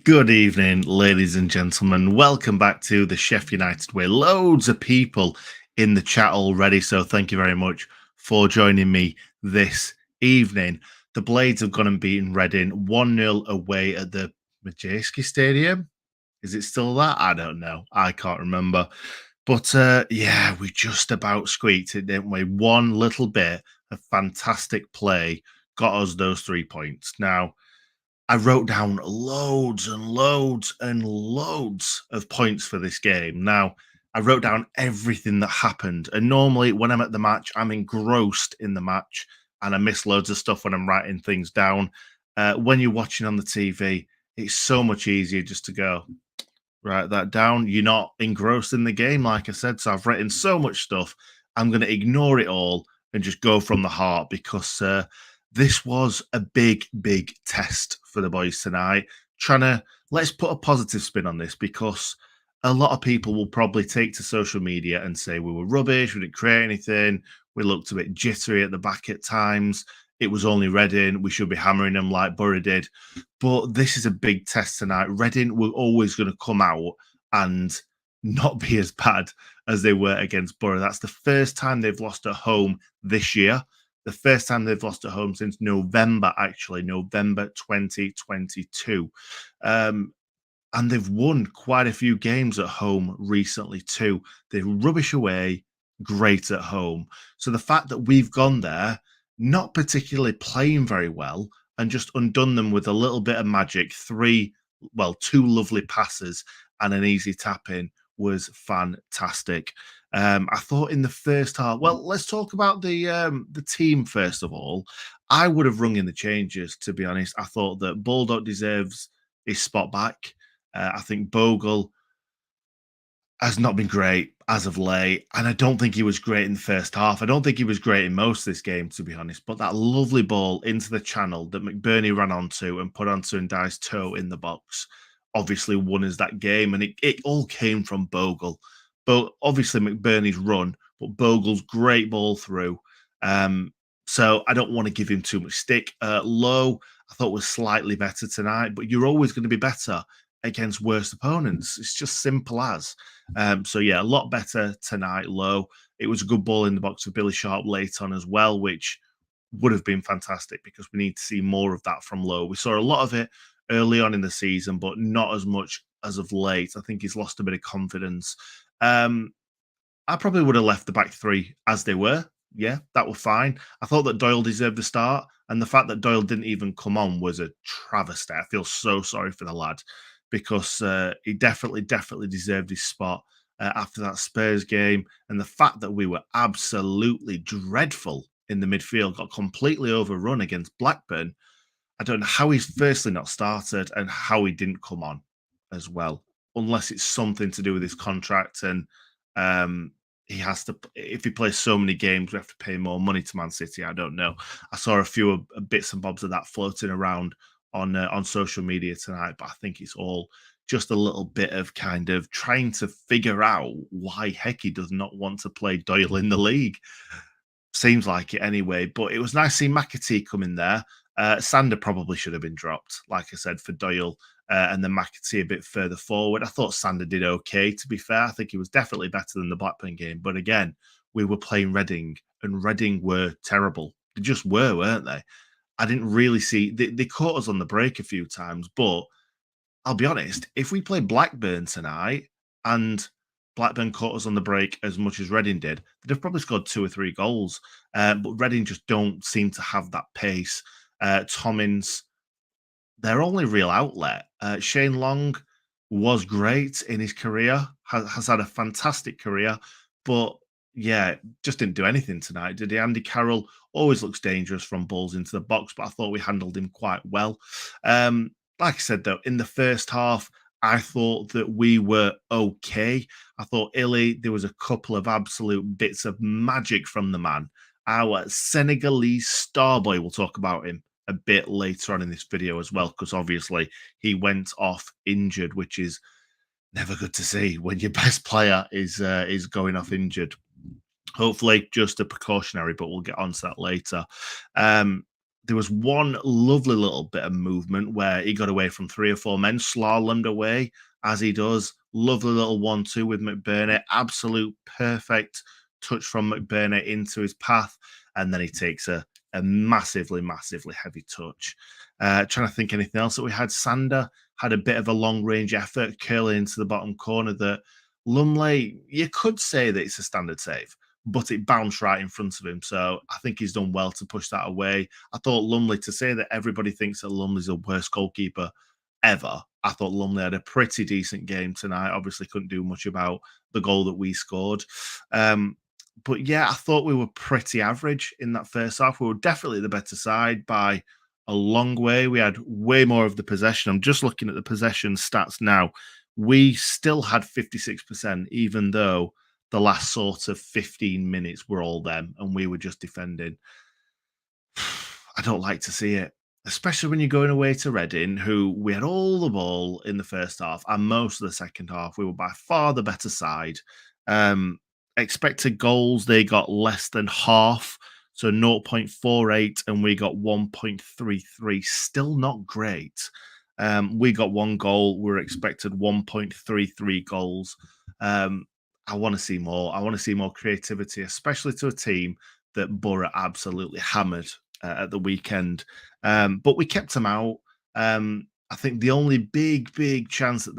Good evening, ladies and gentlemen. Welcome back to the Sheffield United Way. Loads of people in the chat already, so thank you very much for joining me this evening. The Blades have gone and beaten Reading 1-0 away at the Majeski Stadium. Is it still that? I don't know. I can't remember. But yeah, we just about squeaked it, didn't we? One little bit of fantastic play got us those 3 points. Now, I wrote down loads and loads and loads of points for this game. Now, I wrote down everything that happened. And normally, when I'm at the match, I'm engrossed in the match and I miss loads of stuff when I'm writing things down. When you're watching on the TV, it's so much easier just to go, write that down. You're not engrossed in the game, like I said. So I've written so much stuff. I'm going to ignore it all and just go from the heart because this was a big, big test for the boys tonight. Let's put a positive spin on this because a lot of people will probably take to social media and say we were rubbish, we didn't create anything, we looked a bit jittery at the back at times. It was only Reading. We should be hammering them like Borough did. But this is a big test tonight. Reading were always going to come out and not be as bad as they were against Borough. That's the first time they've lost at home this year. The first time they've lost at home since November 2022. And they've won quite a few games at home recently too. They're rubbish away, great at home. So the fact that we've gone there, not particularly playing very well, and just undone them with a little bit of magic, two lovely passes and an easy tap in was fantastic. I thought in the first half, well, let's talk about the team first of all. I would have rung in the changes, to be honest. I thought that Bulldog deserves his spot back. I think Bogle has not been great as of late, and I don't think he was great in the first half. I don't think he was great in most of this game, to be honest. But that lovely ball into the channel that McBurney ran onto and put onto Ndai's toe in the box obviously won us that game, and it all came from Bogle. But obviously McBurney's run, but Bogle's great ball through. So I don't want to give him too much stick. Lowe, I thought was slightly better tonight, but you're always going to be better against worse opponents. It's just simple as. So yeah, a lot better tonight, Low. It was a good ball in the box for Billy Sharp late on as well, which would have been fantastic because we need to see more of that from Low. We saw a lot of it early on in the season, but not as much as of late. I think he's lost a bit of confidence. I probably would have left the back three as they were. Yeah, that was fine. I thought that Doyle deserved the start, and the fact that Doyle didn't even come on was a travesty. I feel so sorry for the lad because he definitely deserved his spot after that Spurs game. And the fact that we were absolutely dreadful in the midfield, got completely overrun against Blackburn. I don't know how he's firstly not started and how he didn't come on as well, unless it's something to do with his contract and he has to. If he plays so many games, we have to pay more money to Man City. I don't know. I saw a few bits and bobs of that floating around on social media tonight, but I think it's all just a little bit of kind of trying to figure out why Hecky does not want to play Doyle in the league. Seems like it anyway, but it was nice to see McAtee come in there. Sander probably should have been dropped, like I said, for Doyle and then McAtee a bit further forward. I thought Sander did okay, to be fair. I think he was definitely better than the Blackburn game. But again, we were playing Reading, and Reading were terrible. They just were, weren't they? I didn't really see... They caught us on the break a few times, but I'll be honest, if we play Blackburn tonight and Blackburn caught us on the break as much as Reading did, they'd have probably scored 2 or 3 goals. But Reading just don't seem to have that pace. Tommins, their only real outlet. Shane Long was great in his career, has had a fantastic career, but yeah, just didn't do anything tonight, did he? Andy Carroll always looks dangerous from balls into the box, but I thought we handled him quite well. Like I said, though, in the first half, I thought that we were okay. I thought Illy, there was a couple of absolute bits of magic from the man. Our Senegalese star boy, we'll talk about him a bit later on in this video as well, because obviously he went off injured, which is never good to see when your best player is going off injured. Hopefully just a precautionary, but we'll get on to that later. There was one lovely little bit of movement where he got away from 3 or 4 men, slalomed away as he does. Lovely little 1-2 with McBurney. Absolute perfect touch from McBurney into his path, and then he takes a massively, massively heavy touch. Trying to think anything else that we had. Sander had a bit of a long-range effort curling into the bottom corner that Lumley, you could say that it's a standard save, but it bounced right in front of him. So I think he's done well to push that away. I thought Lumley, to say that everybody thinks that Lumley's the worst goalkeeper ever, I thought Lumley had a pretty decent game tonight. Obviously, couldn't do much about the goal that we scored. But yeah, I thought we were pretty average in that first half. We were definitely the better side by a long way. We had way more of the possession. I'm just looking at the possession stats now. We still had 56%, even though the last sort of 15 minutes were all them and we were just defending. I don't like to see it, especially when you're going away to Reading, who we had all the ball in the first half and most of the second half. We were by far the better side. Um, Expected goals, they got less than half, so 0.48, and we got 1.33. Still not great. We got one goal. We were expected 1.33 goals. I want to see more. I want to see more creativity, especially to a team that Borough absolutely hammered at the weekend. But we kept them out. I think the only big chance that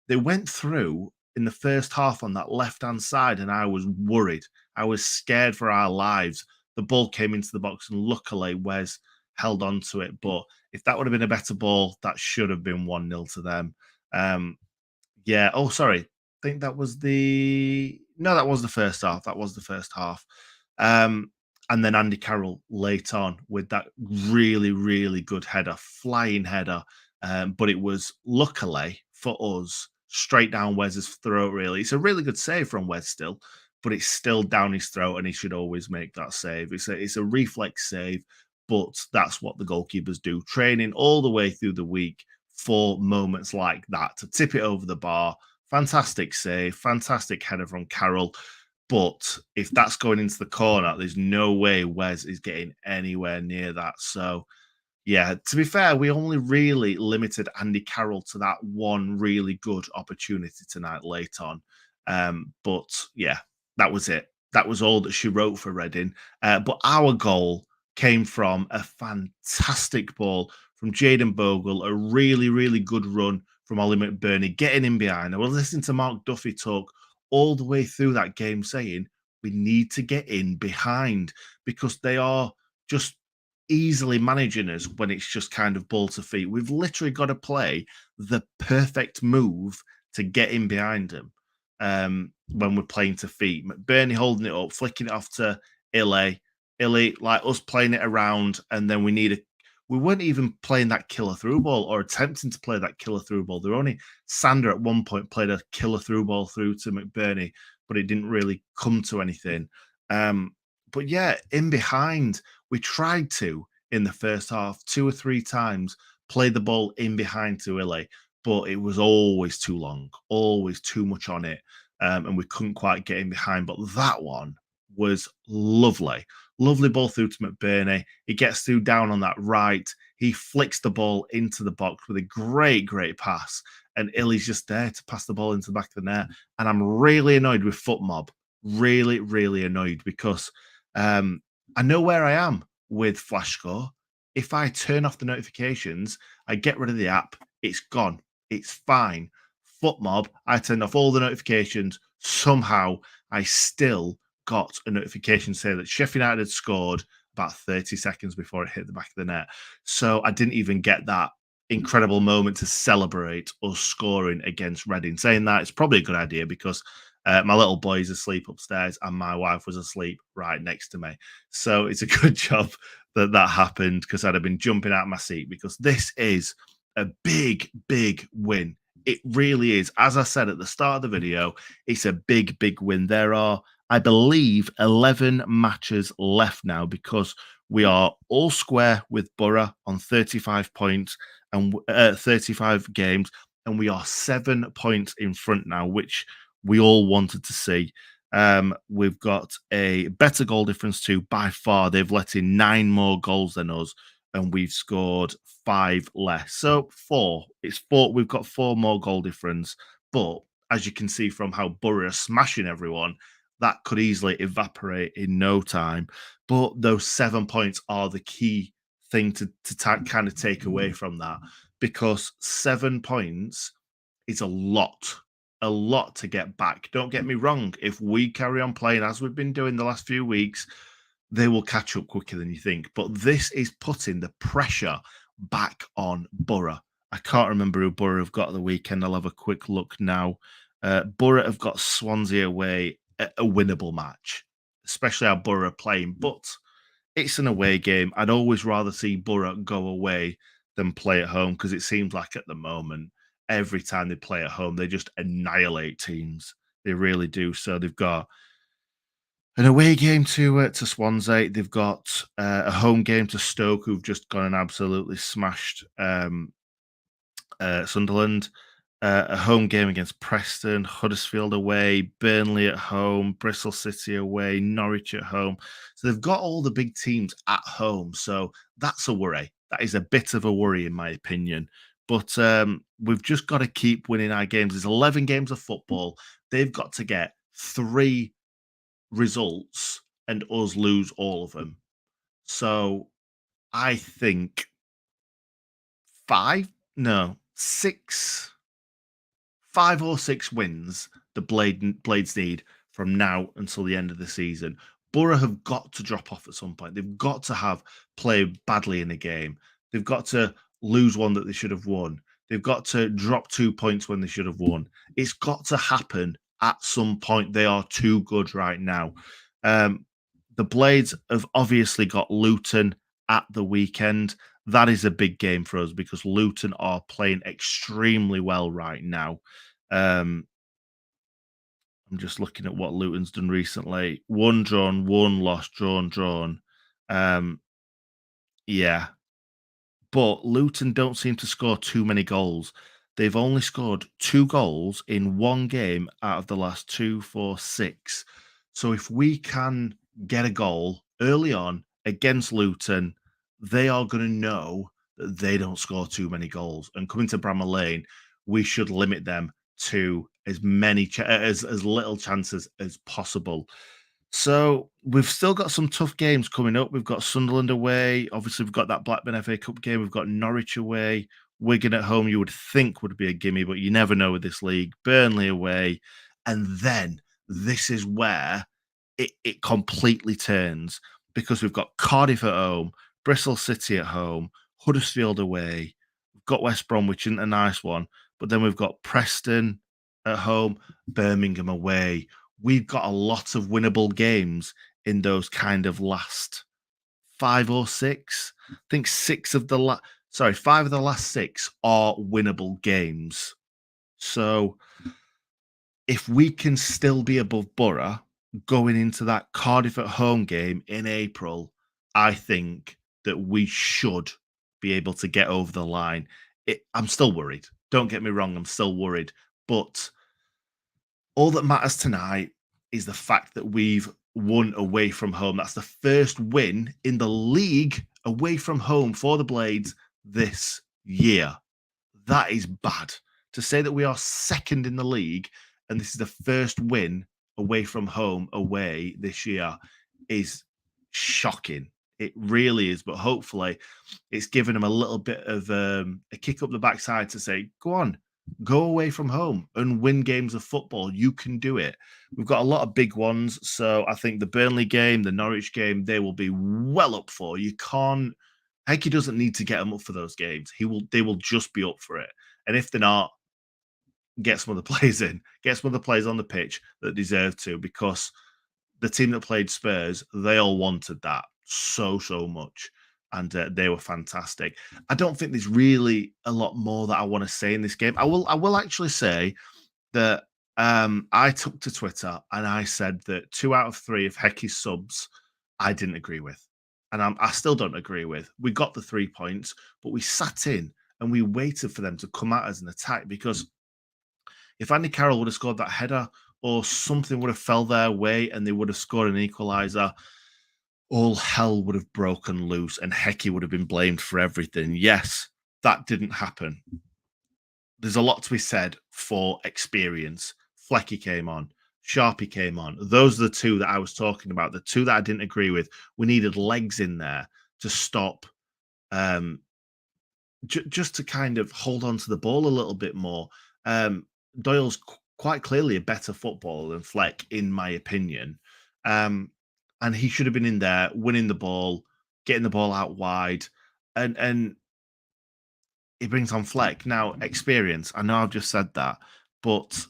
they went through in the first half on that left-hand side, and I was worried. I was scared for our lives. The ball came into the box, and luckily Wes held on to it. But if that would have been a better ball, that should have been 1-0 to them. Yeah. Oh, sorry. I think that was the no, that was the first half. That was the first half. And then Andy Carroll late on with that really good header, flying header. But it was luckily for us straight down Wes's throat, really. It's a really good save from Wes still, but it's still down his throat, and he should always make that save. It's a reflex save, but that's what the goalkeepers do, training all the way through the week for moments like that to tip it over the bar. Fantastic save, fantastic header from Carroll. But if that's going into the corner, there's no way Wes is getting anywhere near that. So, yeah, to be fair, we only really limited Andy Carroll to that one really good opportunity tonight late on. But yeah, that was it. That was all that she wrote for Reading. But our goal came from a fantastic ball from Jaden Bogle, a really good run from Ollie McBurney, getting in behind. I was listening to Mark Duffy talk all the way through that game saying we need to get in behind because they are just easily managing us when it's just kind of ball to feet. We've literally got to play the perfect move to get in behind them when we're playing to feet. McBurney holding it up, flicking it off to Illy. Illy, like us playing it around, and then we weren't even playing that killer through ball or attempting to play that killer through ball. There were only Sander at one point played a killer through ball through to McBurney, but it didn't really come to anything. But yeah, in behind, we tried to, in the first half, 2 or 3 times, play the ball in behind to Illy, but it was always too long, always too much on it, and we couldn't quite get in behind. But that one was lovely. Lovely ball through to McBurney. He gets through down on that right. He flicks the ball into the box with a great pass. And Illy's just there to pass the ball into the back of the net. And I'm really annoyed with FootMob. Really annoyed because I know where I am with FlashScore. If I turn off the notifications, I get rid of the app, it's gone. It's fine. FootMob, I turned off all the notifications. Somehow, I still got a notification saying that Sheffield United had scored about 30 seconds before it hit the back of the net. So I didn't even get that incredible moment to celebrate us scoring against Reading. Saying that, it's probably a good idea because my little boy's asleep upstairs and my wife was asleep right next to me. So it's a good job that that happened because I'd have been jumping out of my seat because this is a big win. It really is. As I said at the start of the video, it's a big win. There are, I believe, 11 matches left now because we are all square with Borough on 35 points and 35 games, and we are 7 points in front now, which we all wanted to see. We've got a better goal difference too. By far, they've let in 9 more goals than us, and we've scored 5 less. So four. It's four. We've got 4 more goal difference. But as you can see from how Borough are smashing everyone, that could easily evaporate in no time. But those 7 points are the key thing to kind of take away from that, because 7 points is a lot to get back. Don't get me wrong. If we carry on playing as we've been doing the last few weeks, they will catch up quicker than you think. But this is putting the pressure back on Borough. I can't remember who Borough have got at the weekend. I'll have a quick look now. Borough have got Swansea away, a winnable match, especially how Borough are playing. But it's an away game. I'd always rather see Borough go away than play at home, because it seems like at the moment, every time they play at home, they just annihilate teams. They really do. So they've got an away game to Swansea. They've got a home game to Stoke, who've just gone and absolutely smashed Sunderland. A home game against Preston, Huddersfield away, Burnley at home, Bristol City away, Norwich at home. So they've got all the big teams at home. So that's a worry. That is a bit of a worry, in my opinion. But we've just got to keep winning our games. There's 11 games of football. They've got to get 3 results and us lose all of them. So I think 5, no, 6 5 or 6 wins the Blades need from now until the end of the season. Borough have got to drop off at some point. They've got to have played badly in a game. They've got to lose one that they should have won. They've got to drop 2 points when they should have won. It's got to happen at some point. They are too good right now. The Blades have obviously got Luton at the weekend. That is a big game for us because Luton are playing extremely well right now. I'm just looking at what Luton's done recently. 1 drawn, 1 lost, drawn. Um, yeah, but Luton don't seem to score too many goals. They've only scored 2 goals in one game out of the last 2, 4, 6. So if we can get a goal early on against Luton, they are going to know that they don't score too many goals. And coming to Bramall Lane, we should limit them to as many as little chances as possible. So we've still got some tough games coming up. We've got Sunderland away. Obviously, we've got that Blackburn FA Cup game. We've got Norwich away. Wigan at home, you would think would be a gimme, but you never know with this league. Burnley away. And then this is where it completely turns, because we've got Cardiff at home, Bristol City at home, Huddersfield away. We've got West Bromwich, isn't a nice one. But then we've got Preston at home, Birmingham away. We've got a lot of winnable games in those kind of last 5 or 6. I think 5 of the last 6 are winnable games. So if we can still be above Borough going into that Cardiff at home game in April, I think that we should be able to get over the line. I'm still worried. Don't get me wrong, I'm still worried. But all that matters tonight is the fact that we've won away from home. That's the first win in the league away from home for the Blades this year. That is bad. To say that we are second in the league and this is the first win away from home away this year is shocking. It really is. But hopefully it's given them a little bit of a kick up the backside to say, go on, go away from home and win games of football. You can do it. We've got a lot of big ones. So I think the Burnley game, the Norwich game, they will be well up for. You can't, Heike doesn't need to get them up for those games. They will just be up for it. And if they're not, get some of the players in, get some of the players on the pitch that deserve to, because the team that played Spurs, they all wanted that so much, and they were fantastic. I don't think there's really a lot more that I want to say in this game. I will actually say that I took to Twitter and I said that 2 out of 3 of Hecky's subs I didn't agree with, and I still don't agree with. We got the 3 points, but we sat in and we waited for them to come at us and attack, because if Andy Carroll would have scored that header or something would have fell their way and they would have scored an equaliser, all hell would have broken loose and Hecky would have been blamed for everything. Yes, that didn't happen. There's a lot to be said for experience. Flecky came on, Sharpie came on. Those are the two that I was talking about. The two that I didn't agree with. We needed legs in there to stop, um, just to kind of hold on to the ball a little bit more. Doyle's quite clearly a better footballer than Fleck, in my opinion. And he should have been in there winning the ball, getting the ball out wide, and he brings on Fleck. Now, experience. I know I've just said that, but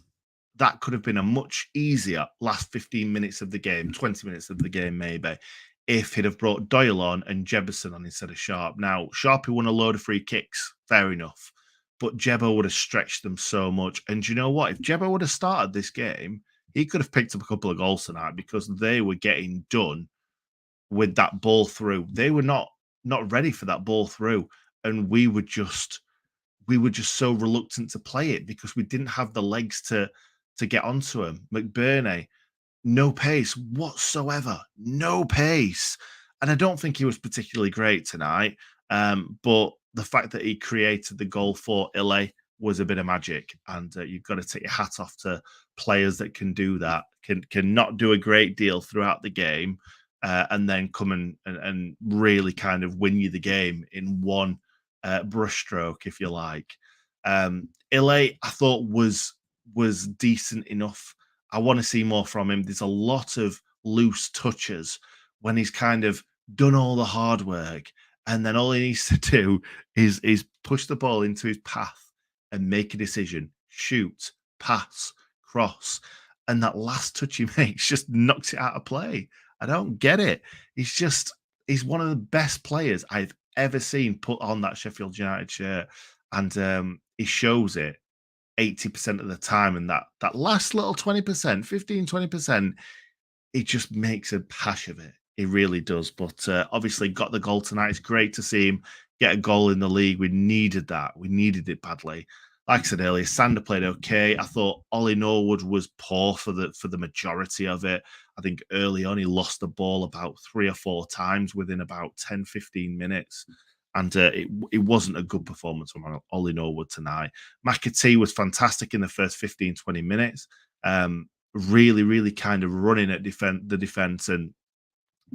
that could have been a much easier last 15 minutes of the game, 20 minutes of the game, maybe, if he'd have brought Doyle on and Jefferson on instead of Sharp. Now, Sharpie won a load of free kicks, fair enough, but Jebbo would have stretched them so much. And do you know what? If Jebbo would have started this game, he could have picked up a couple of goals tonight because they were getting done with that ball through. They were not ready for that ball through, and we were just so reluctant to play it because we didn't have the legs to get onto him. McBurney, no pace whatsoever, no pace, and I don't think he was particularly great tonight. But the fact that he created the goal for Ile was a bit of magic, and you've got to take your hat off to players that can do that, can not do a great deal throughout the game, and then come and really kind of win you the game in one brushstroke, if you like. Ile, I thought was decent enough. I want to see more from him. There's a lot of loose touches when he's kind of done all the hard work, and then all he needs to do is push the ball into his path and make a decision, shoot, pass, cross, and that last touch he makes just knocks it out of play. I don't get it. He's one of the best players I've ever seen put on that Sheffield United shirt, and he shows it 80% of the time, and that last little 20%, 15, 20%, he just makes a hash of it. He really does. But obviously got the goal tonight. It's great to see him get a goal in the league. We needed that. We needed it badly. Like I said earlier, Sander played okay. I thought Ollie Norwood was poor for the majority of it. I think early on he lost the ball about 3 or 4 times within about 10, 15 minutes. And it wasn't a good performance from Ollie Norwood tonight. McAtee was fantastic in the first 15, 20 minutes. Really, really kind of running at the defense and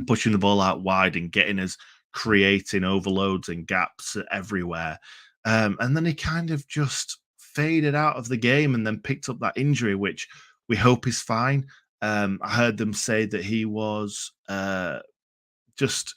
pushing the ball out wide and getting us creating overloads and gaps everywhere. And then he kind of just faded out of the game and then picked up that injury, which we hope is fine. I heard them say that he was just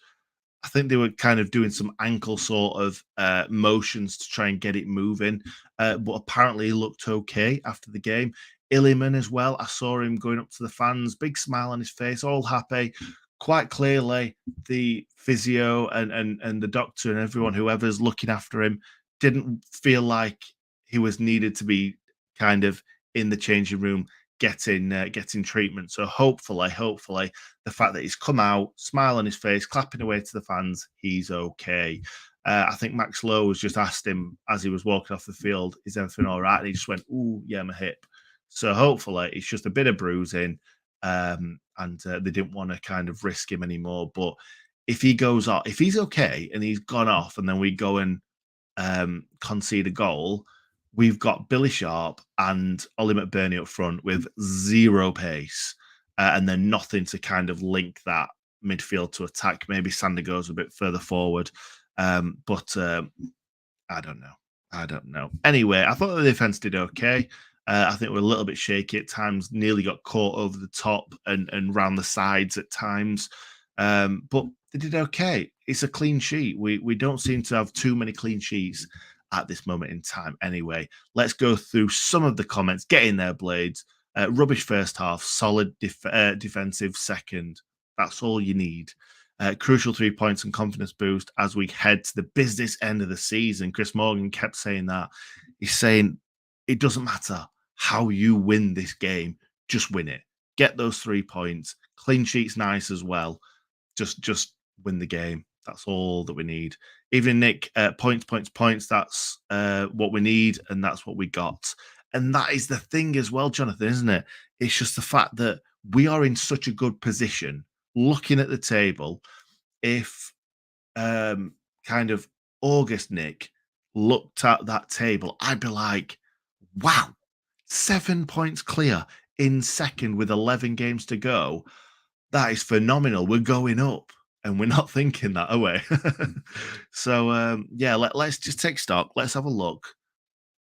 I think they were kind of doing some ankle sort of motions to try and get it moving. But apparently he looked okay after the game. Illiman as well. I saw him going up to the fans, big smile on his face, all happy. Quite clearly, the physio and the doctor and everyone, whoever's looking after him, didn't feel like he was needed to be kind of in the changing room getting treatment. So hopefully, the fact that he's come out, smile on his face, clapping away to the fans, he's okay. I think Max Lowe was just asked him as he was walking off the field, "Is everything all right?" And he just went, "Ooh, yeah, my hip." So hopefully, it's just a bit of bruising, and they didn't want to kind of risk him anymore. But if he goes off, if he's okay and he's gone off, and then we go and concede a goal, we've got Billy Sharp and Ollie McBurney up front with zero pace, and then nothing to kind of link that midfield to attack. Maybe Sander goes a bit further forward, but I don't know. I don't know. Anyway, I thought the defense did okay. I think we're a little bit shaky at times. Nearly got caught over the top and round the sides at times, but they did okay. It's a clean sheet. We don't seem to have too many clean sheets at this moment in time. Anyway, let's go through some of the comments. Get in there, Blades. Rubbish first half, solid defensive second. That's all you need. Crucial 3 points and confidence boost as we head to the business end of the season. Chris Morgan kept saying that. He's saying it doesn't matter how you win this game, just win it. Get those 3 points. Clean sheet's nice as well. Just win the game. That's all that we need. Evening, Nick. Points. That's what we need, and that's what we got. And that is the thing as well, Jonathan, isn't it? It's just the fact that we are in such a good position looking at the table. If um, kind of August Nick looked at that table, I'd be like, wow, 7 points clear in second with 11 games to go. That is phenomenal. We're going up, and we're not thinking that, are we? So, yeah, let's just take stock. Let's have a look.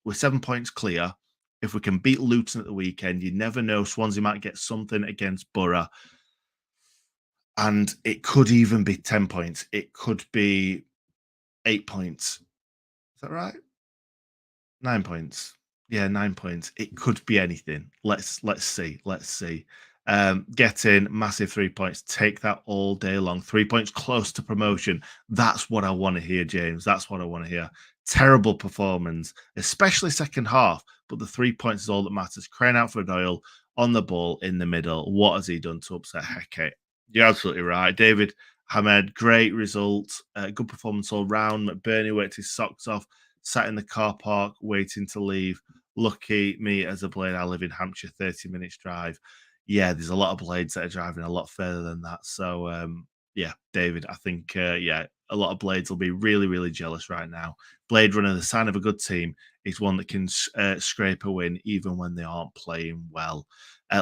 We're 7 points clear. If we can beat Luton at the weekend, you never know. Swansea might get something against Borough, and it could even be 10 points. It could be 8 points. Is that right? 9 points. Yeah, 9 points. It could be anything. Let's see. Let's see. Get in, massive 3 points. Take that all day long. 3 points close to promotion. That's what I want to hear, James. That's what I want to hear. Terrible performance, especially second half. But the 3 points is all that matters. Crane out for Doyle on the ball in the middle. What has he done to upset Heke? You're absolutely right. David Hamed, great result. Good performance all round. McBurney worked his socks off, sat in the car park waiting to leave. Lucky me as a blade. I live in Hampshire, 30 minutes drive. Yeah, there's a lot of blades that are driving a lot further than that. So, yeah, David, I think, yeah, a lot of blades will be really, really jealous right now. Blade Runner, the sign of a good team, is one that can scrape a win even when they aren't playing well.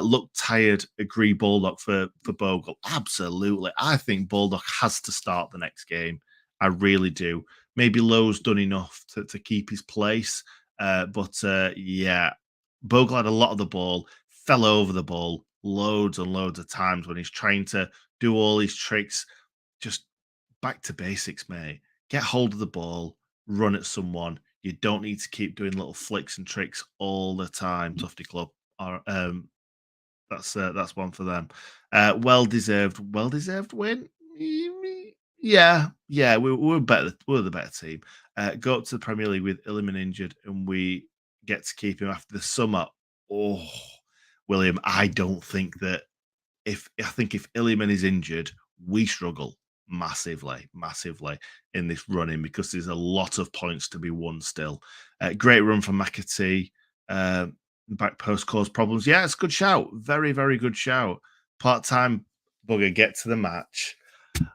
Look tired, agree Baldock for Bogle. Absolutely. I think Baldock has to start the next game. I really do. Maybe Lowe's done enough to keep his place. But yeah, Bogle had a lot of the ball, fell over the ball loads and loads of times when he's trying to do all his tricks. Just back to basics, mate. Get hold of the ball, run at someone. You don't need to keep doing little flicks and tricks all the time. Tufty Club. Or, that's one for them. Well deserved win. Yeah, yeah, we're better. We're the better team. Go up to the Premier League with Illiman injured, and we get to keep him after the summer. Oh, William, I don't think that I think if Illiman is injured, we struggle massively, massively in this running because there's a lot of points to be won still. Great run from McAtee. Uh, Back post cause problems. Yeah, it's a good shout. Very, very good shout. Part time bugger, get to the match.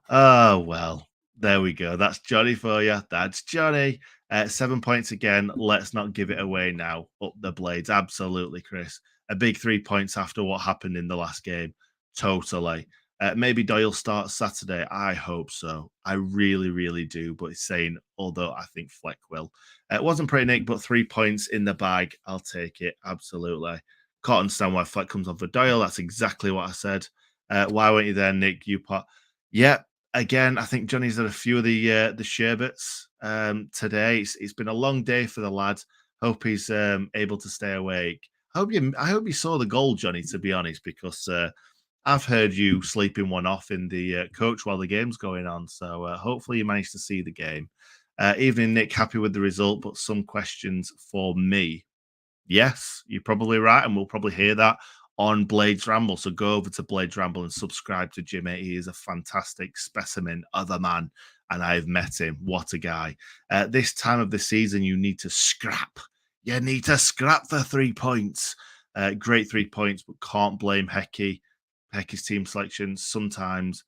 Oh, well, there we go. That's Johnny for you. That's Johnny. 7 points again. Let's not give it away now. Up the blades. Absolutely, Chris. A big 3 points after what happened in the last game. Totally. Maybe Doyle starts Saturday. I hope so. I really, really do. But it's saying, although I think Fleck will. It wasn't pretty, Nick, but 3 points in the bag. I'll take it. Absolutely. Can't understand why Fleck comes on for Doyle. That's exactly what I said. Why weren't you there, Nick? You pot. Yeah, again, I think Johnny's had a few of the sherbets today. It's been a long day for the lad. Hope he's able to stay awake. I hope you saw the goal, Johnny. To be honest, because I've heard you sleeping one off in the coach while the game's going on. So hopefully you managed to see the game. Evening, Nick. Happy with the result, but some questions for me. Yes, you're probably right, and we'll probably hear that on Blades Ramble. So go over to Blades Ramble and subscribe to Jimmy. He is a fantastic specimen of a man, and I've met him. What a guy. This time of the season, you need to scrap. You need to scrap the 3 points. Great 3 points, but can't blame Hecky. Hecky's team selection sometimes.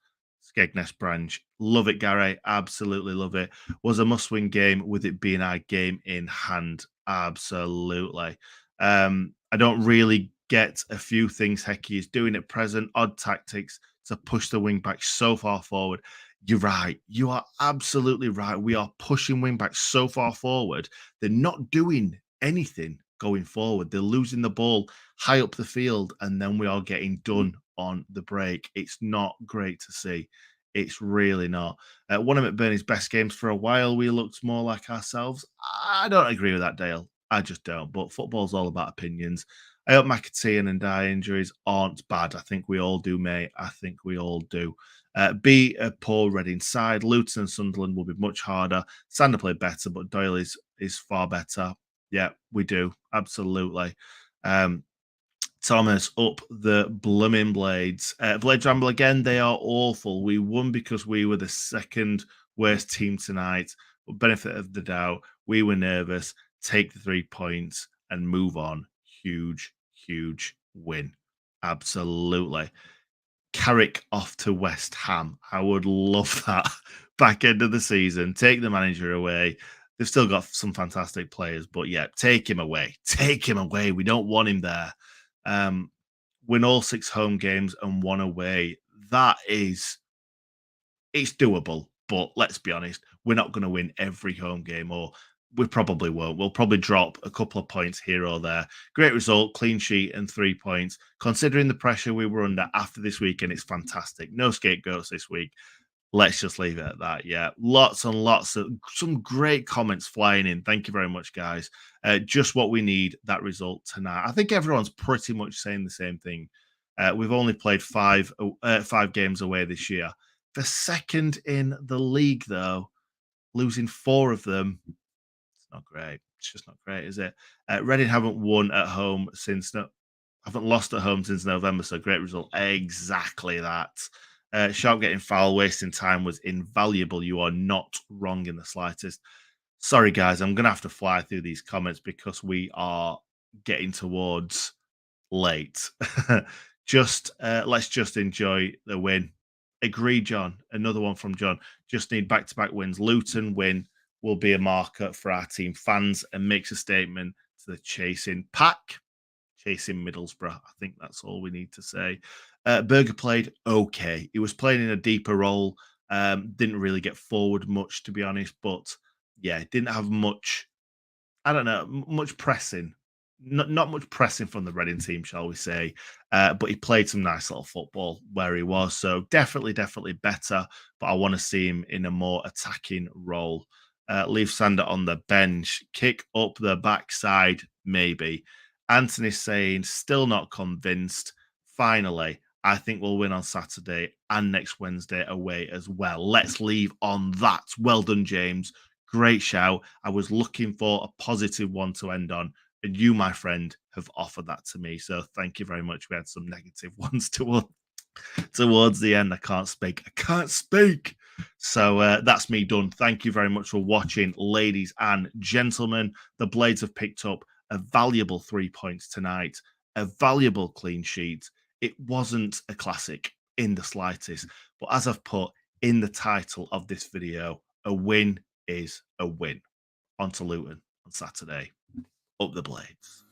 Skegness Branch. Love it, Gary. Absolutely love it. Was a must-win game with it being our game in hand. Absolutely. I don't really get a few things Hecky is doing at present. Odd tactics to push the wing back so far forward. You're right. You are absolutely right. We are pushing wing back so far forward. They're not doing anything going forward. They're losing the ball high up the field, and then we are getting done on the break. It's not great to see. It's really not. One of McBurney's best games for a while. We looked more like ourselves. I don't agree with that, Dale. I just don't. But football's all about opinions. I hope McAtee and Dye injuries aren't bad. I think we all do, mate. I think we all do. B, a poor Reading side. Luton and Sunderland will be much harder. Sander played better, but Doyle is far better. Yeah, we do. Absolutely. Thomas up the blooming Blades. Blades Ramble again, they are awful. We won because we were the second worst team tonight. But benefit of the doubt, we were nervous. Take the 3 points and move on. huge, huge win. Absolutely. Carrick off to West Ham. I would love that. Back end of the season, take the manager away. They've still got some fantastic players, but yeah, take him away. Take him away. We don't want him there. Um, win all 6 home games and 1 away. That is, it's doable. But let's be honest, we're not going to win every home game, or we probably won't. We'll probably drop a couple of points here or there. Great result, clean sheet, and 3 points. Considering the pressure we were under after this weekend, it's fantastic. No scapegoats this week. Let's just leave it at that. Yeah, lots and lots of some great comments flying in. Thank you very much, guys. Just what we need, that result tonight. I think everyone's pretty much saying the same thing. We've only played 5 games away this year. The second in the league, though, losing 4 of them. It's not great. It's just not great, is it? Reading haven't won at home since haven't lost at home since November, so great result. Exactly that. Sharp getting foul, wasting time was invaluable. You are not wrong in the slightest. Sorry, guys, I'm gonna have to fly through these comments because we are getting towards late. Just let's just enjoy the win. Agree, John. Another one from John. Just need back-to-back wins. Luton win will be a marker for our team fans and makes a statement to the chasing pack. Chasing Middlesbrough. I think that's all we need to say. Berger played okay. He was playing in a deeper role. Didn't really get forward much, to be honest. But yeah, didn't have much. I don't know, much pressing. Not much pressing from the Reading team, shall we say? But he played some nice little football where he was. So definitely better. But I want to see him in a more attacking role. Leave Sander on the bench. Kick up the backside, maybe. Anthony's saying, still not convinced. Finally, I think we'll win on Saturday and next Wednesday away as well. Let's leave on that. Well done, James. Great shout. I was looking for a positive one to end on, and you, my friend, have offered that to me. So thank you very much. We had some negative ones towards the end. I can't speak. I can't speak. So that's me done. Thank you very much for watching, ladies and gentlemen. The Blades have picked up a valuable 3 points tonight, a valuable clean sheet. It wasn't a classic in the slightest, but as I've put in the title of this video, a win is a win. On to Luton on Saturday. Up the Blades.